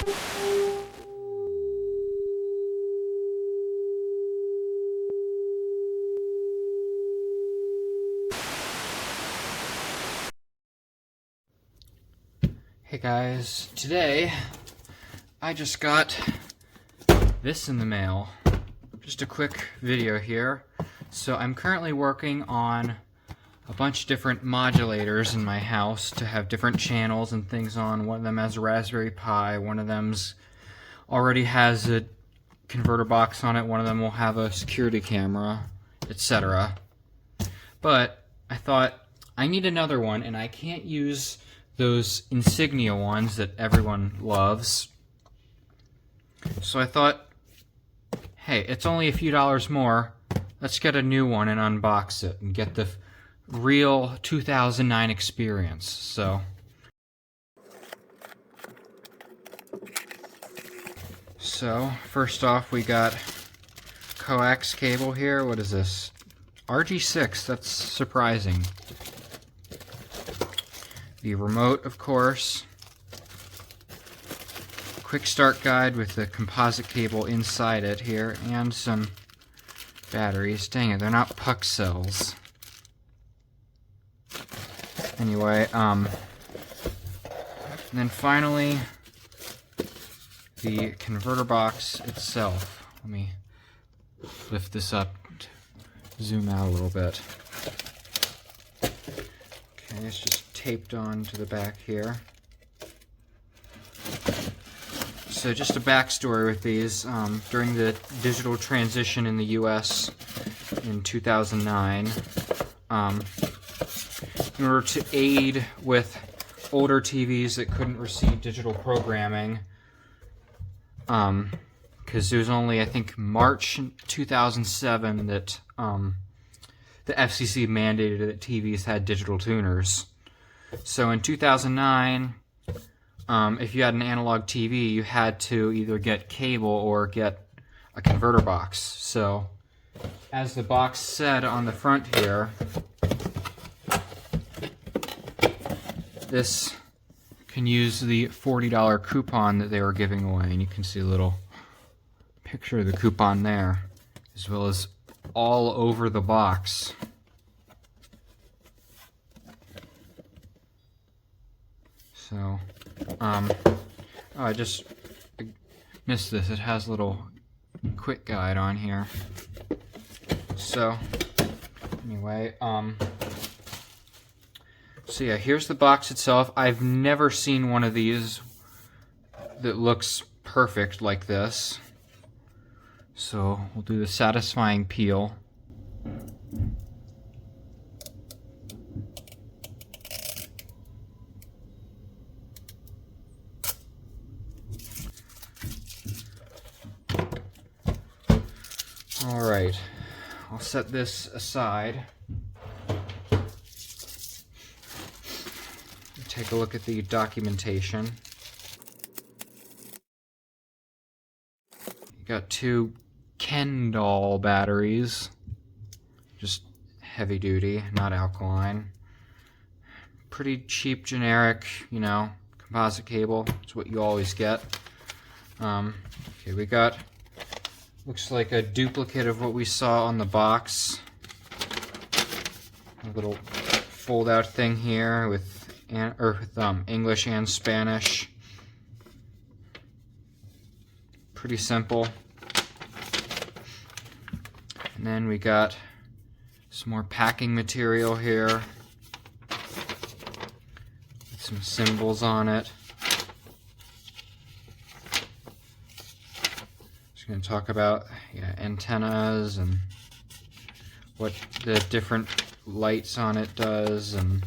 Hey guys, today I just got this in the mail. Just a quick video here. So I'm currently working on a bunch of different modulators in my house to have different channels and things on. One of them has a Raspberry Pi, one of them's already has a converter box on it, one of them will have a security camera, etc. But I thought I need another one, and I can't use those insignia ones that everyone loves. So I thought, hey, it's only a few dollars more. Let's get a new one and unbox it and get the real 2009 experience. So first off, we got coax cable here. What is this? RG6. That's surprising. The remote, of course. Quick start guide with the composite cable inside it here, and some batteries. Dang it, they're not puck cells. Anyway, and then finally, the converter box itself. Let me lift this up, zoom out a little bit. Okay, it's just taped on to the back here. So just a backstory with these. During the digital transition in the US in 2009, in order to aid with older TVs that couldn't receive digital programming, because it was only, I think, March 2007 that the FCC mandated that TVs had digital tuners. So in 2009, if you had an analog TV, you had to either get cable or get a converter box. So, as the box said on the front here, this can use the $40 coupon that they were giving away, and you can see a little picture of the coupon there, as well as all over the box. So, oh, I just missed this. It has a little quick guide on here. So, anyway, so yeah, here's the box itself. I've never seen one of these that looks perfect like this. So, we'll do the satisfying peel. Alright, I'll set this aside. Take a look at the documentation. You got two Ken doll batteries. Just heavy duty, not alkaline. Pretty cheap, generic, you know, composite cable. It's what you always get. Okay, we got, looks like a duplicate of what we saw on the box. A little fold-out thing here with English and Spanish. Pretty simple. And then we got some more packing material here with some symbols on it. Just going to talk about antennas and what the different lights on it does, and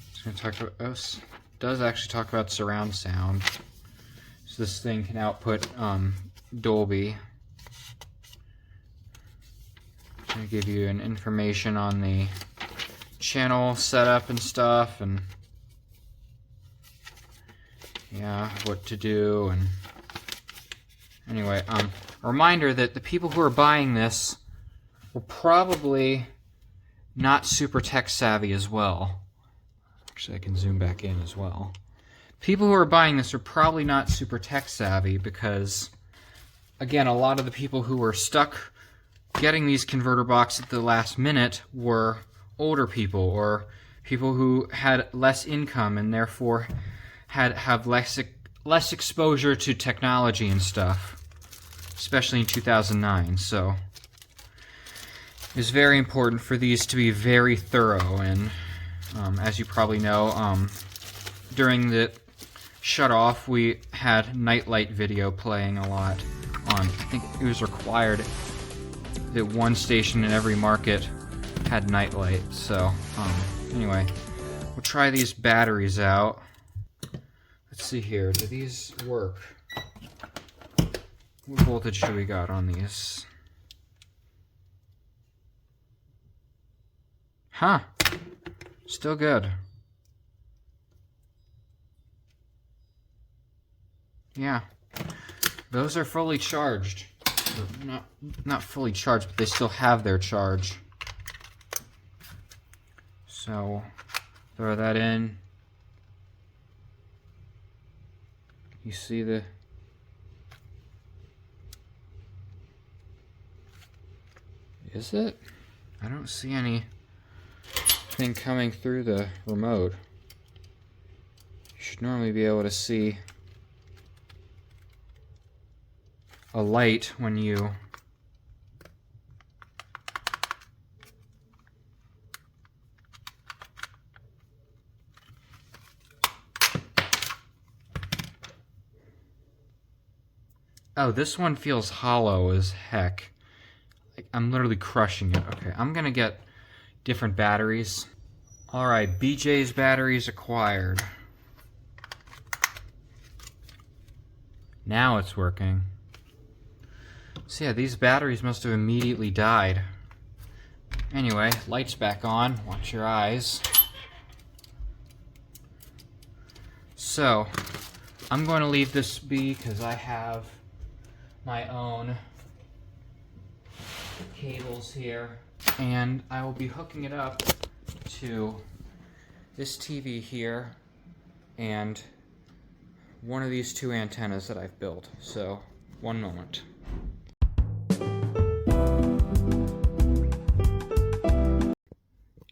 it's going to talk about, does actually talk about surround sound. So this thing can output Dolby. It's going to give you an information on the channel setup and stuff, and yeah, what to do. And anyway, a reminder that the people who are buying this were probably not super tech savvy as well. Actually, I can zoom back in as well. people who are buying this are probably not super tech savvy because, again, a lot of the people who were stuck getting these converter boxes at the last minute were older people or people who had less income and therefore have less exposure to technology and stuff, especially in 2009. So it's very important for these to be very thorough. And as you probably know, during the shut-off, we had nightlight video playing a lot on. I think it was required that one station in every market had nightlight. So anyway, we'll try these batteries out. Let's see here. Do these work? What voltage do we got on these? Huh. Still good. Yeah. Those are fully charged. Not fully charged, but they still have their charge. So, throw that in. You see the... Is it? I don't see anything coming through the remote. You should normally be able to see a light when you oh, this one feels hollow as heck. Like, I'm literally crushing it. Okay, I'm gonna get different batteries. Alright, BJ's batteries acquired. Now it's working. So yeah, these batteries must have immediately died. Anyway, lights back on. Watch your eyes. So, I'm going to leave this be because I have my own cables here. And I will be hooking it up to this TV here and one of these two antennas that I've built. So, one moment.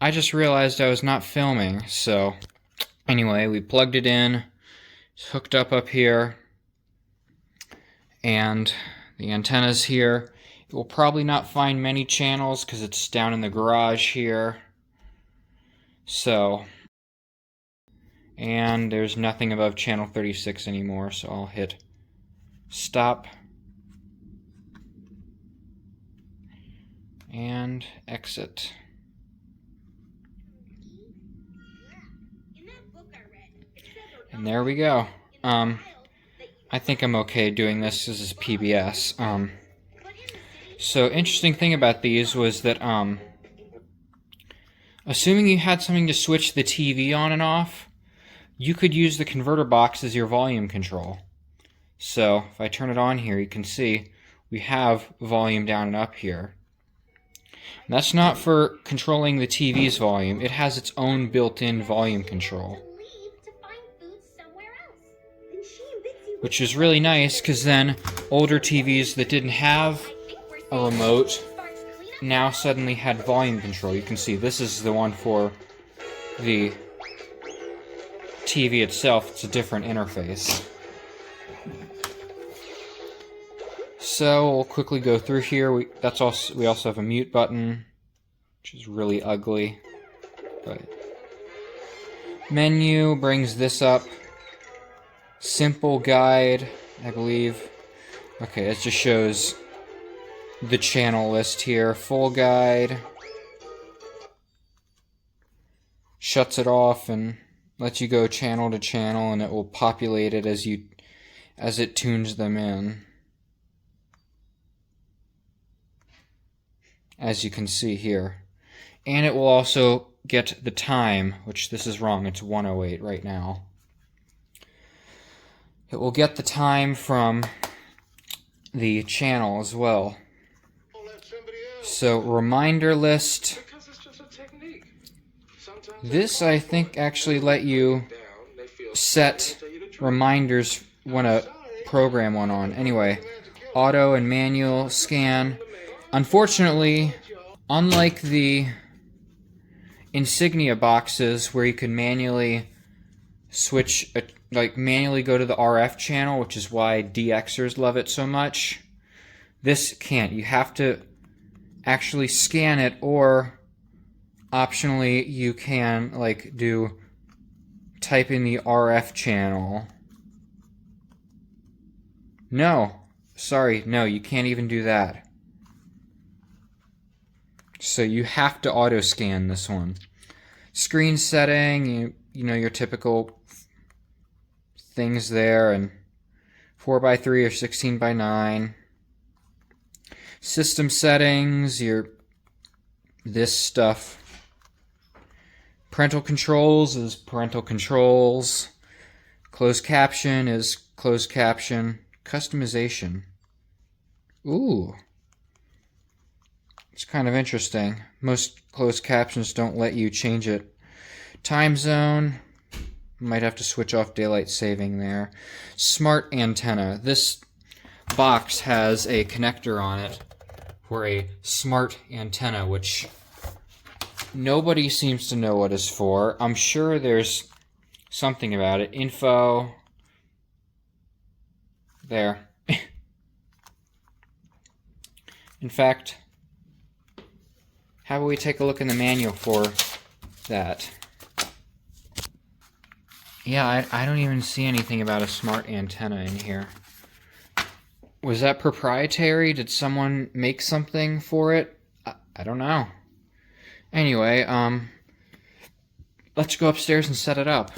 I just realized I was not filming, so anyway, we plugged it in, it's hooked up here, and the antenna's here. It will probably not find many channels because it's down in the garage here. So, and there's nothing above channel 36 anymore, so I'll hit stop and exit. And there we go. I think I'm okay doing this. This is PBS. So, interesting thing about these was that, assuming you had something to switch the TV on and off, you could use the converter box as your volume control. So, if I turn it on here, you can see we have volume down and up here. And that's not for controlling the TV's volume. It has its own built-in volume control. Which is really nice, because then older TVs that didn't have a remote now suddenly had volume control. You can see this is the one for the TV itself. It's a different interface. So we'll quickly go through here. We also have a mute button, which is really ugly. But menu brings this up. Simple guide, I believe. Okay, it just shows the channel list here. Full guide. Shuts it off and lets you go channel to channel, and it will populate it as it tunes them in. As you can see here. And it will also get the time, which this is wrong, it's 1:08 right now. It will get the time from the channel as well. So, reminder list. This, I think, actually let you set reminders when a program went on. Anyway, auto and manual scan. Unfortunately, unlike the insignia boxes where you can manually switch, manually go to the RF channel, which is why DXers love it so much, this can't. You have to actually scan it, or optionally you can type in the RF channel. No, sorry, no, you can't even do that. So you have to auto scan this one. Screen setting, you know your typical things there, and 4x3 or 16x9. System settings, this stuff. Parental controls is parental controls. Closed caption is closed caption. Customization. Ooh. It's kind of interesting. Most closed captions don't let you change it. Time zone. Might have to switch off daylight saving there. Smart antenna. This box has a connector on it for a smart antenna, which nobody seems to know what it's for. I'm sure there's something about it. Info. There. In fact, how about we take a look in the manual for that? Yeah, I don't even see anything about a smart antenna in here. Was that proprietary? Did someone make something for it? I don't know. Anyway, let's go upstairs and set it up.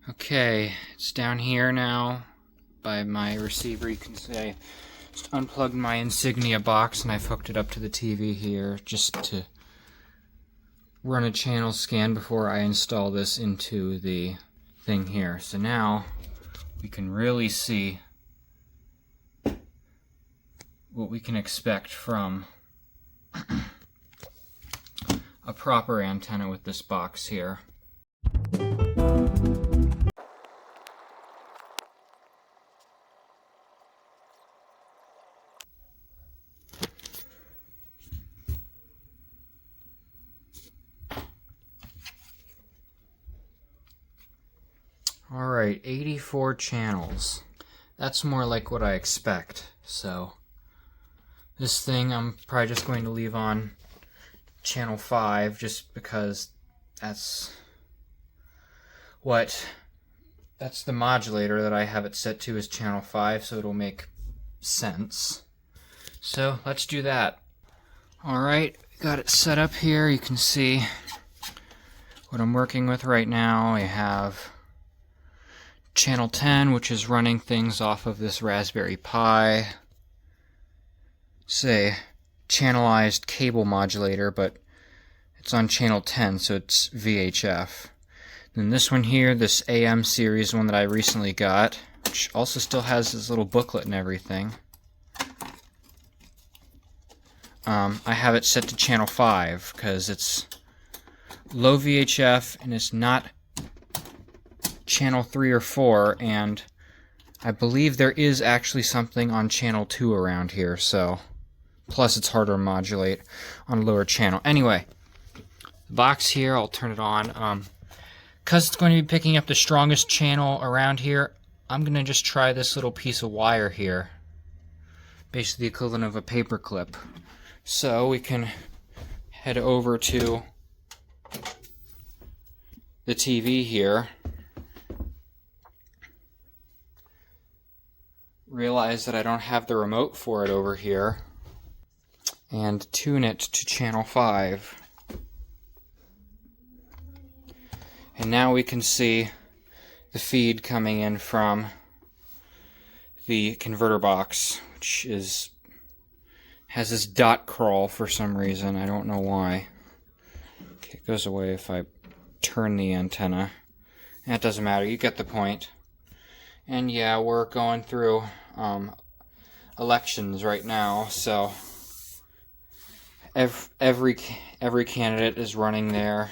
Okay, it's down here now by my receiver. You can say just unplugged my insignia box and I've hooked it up to the TV here just to run a channel scan before I install this into the thing here. So now we can really see what we can expect from a proper antenna with this box here. Alright, 84 channels. That's more like what I expect. So this thing I'm probably just going to leave on channel 5 just because that's the modulator that I have it set to, is channel 5, so it'll make sense. So let's do that. Alright, got it set up here. You can see what I'm working with right now. I have channel 10, which is running things off of this Raspberry Pi. It's a channelized cable modulator, but it's on channel 10, so it's VHF. Then this one here, this AM series one that I recently got, which also still has this little booklet and everything. I have it set to channel 5 because it's low VHF and it's not channel 3 or 4, and I believe there is actually something on channel 2 around here, so plus it's harder to modulate on a lower channel. Anyway, the box here, I'll turn it on. Because it's going to be picking up the strongest channel around here, I'm going to just try this little piece of wire here, basically the equivalent of a paper clip. So we can head over to the TV here. Realize that I don't have the remote for it over here, and tune it to channel 5. And now we can see the feed coming in from the converter box, which has this dot crawl for some reason. I don't know why. Okay, it goes away if I turn the antenna. That doesn't matter, you get the point. And yeah, we're going through elections right now, so every candidate is running their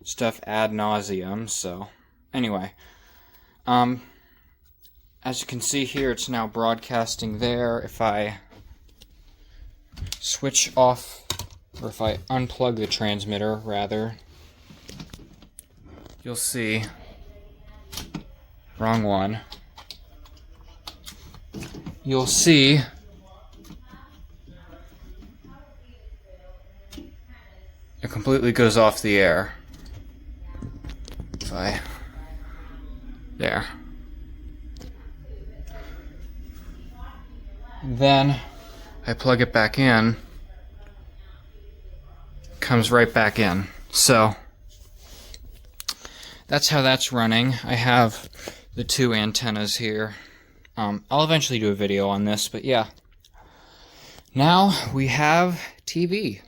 stuff ad nauseum. So anyway, As you can see here, it's now broadcasting there. If I switch off, or if I unplug the transmitter, rather, you'll see, wrong one, you'll see it completely goes off the air. If I, there. Then I plug it back in, comes right back in. So that's how that's running. I have the two antennas here. I'll eventually do a video on this, but yeah. Now we have TV.